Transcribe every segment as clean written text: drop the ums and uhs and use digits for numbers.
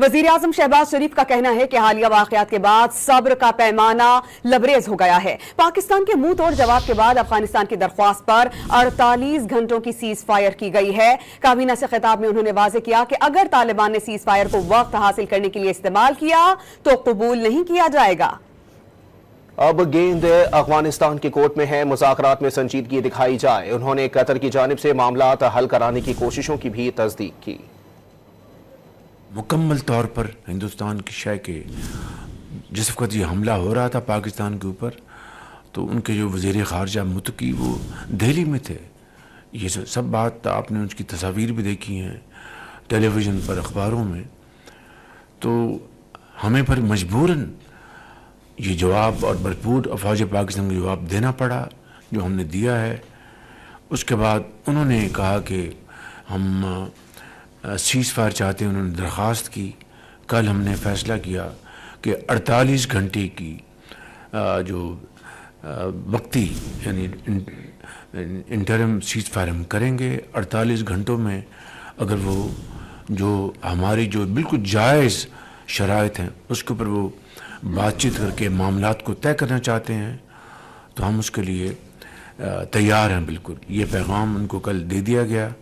वजीर आजम शहबाज शरीफ का कहना है कि हालिया वाकयात के बाद सब्र का पैमाना लबरेज हो गया है। पाकिस्तान के मुंह तोड़ जवाब के बाद अफगानिस्तान की दरख्वास्त पर 48 घंटों की सीज फायर की गई है। काबीना से खिताब में उन्होंने वाज़ेह किया कि अगर तालिबान ने सीज फायर को वक्त हासिल करने के लिए इस्तेमाल किया तो कबूल नहीं किया जाएगा। अब गेंद अफगानिस्तान की कोर्ट में है, मुज़ाकरात में संजीदगी दिखाई जाए। उन्होंने कतर की जानिब से मामलात हल कराने की कोशिशों की भी तस्दीक की। मुकम्मल तौर पर हिंदुस्तान की शय के जिस वक्त ये हमला हो रहा था पाकिस्तान के ऊपर, तो उनके जो वज़ीर ख़ारजा मुत्तकी वो दिल्ली में थे। ये सब बात आपने उसकी तस्वीर भी देखी हैं टेलीविज़न पर, अखबारों में। तो हमें पर मजबूरन ये जवाब और भरपूर अफवाज पाकिस्तान को जवाब देना पड़ा जो हमने दिया है। उसके बाद उन्होंने कहा कि हम सीज़ फायर चाहते हैं, उन्होंने दरख्वास्त की। कल हमने फ़ैसला किया कि 48 घंटे की जो वक्ती यानी इंटरम सीज़ फायर हम करेंगे। 48 घंटों में अगर वो जो हमारी जो बिल्कुल जायज़ शराइत हैं उसके ऊपर वो बातचीत करके मामलात को तय करना चाहते हैं तो हम उसके लिए तैयार हैं बिल्कुल। ये पैगाम उनको कल दे दिया गया।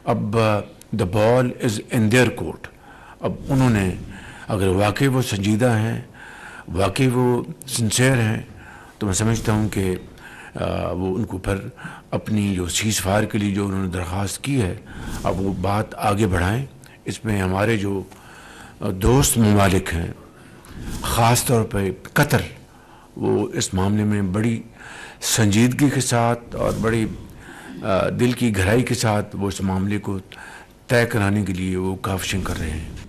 अब the ball is in their court. अब उन्होंने अगर वाकई वो संजीदा हैं, वाकई वो सिंसेयर हैं, तो मैं समझता हूँ कि वो उनको पर अपनी जो सीज़ फायर के लिए जो उन्होंने दरख्वास्त की है अब वो बात आगे बढ़ाएं। इसमें हमारे जो दोस्त ममालिक हैं, ख़ास तौर पे कतर, वो इस मामले में बड़ी संजीदगी के साथ और बड़ी दिल की गहराई के साथ वो इस मामले को तय कराने के लिए वो काविशें कर रहे हैं।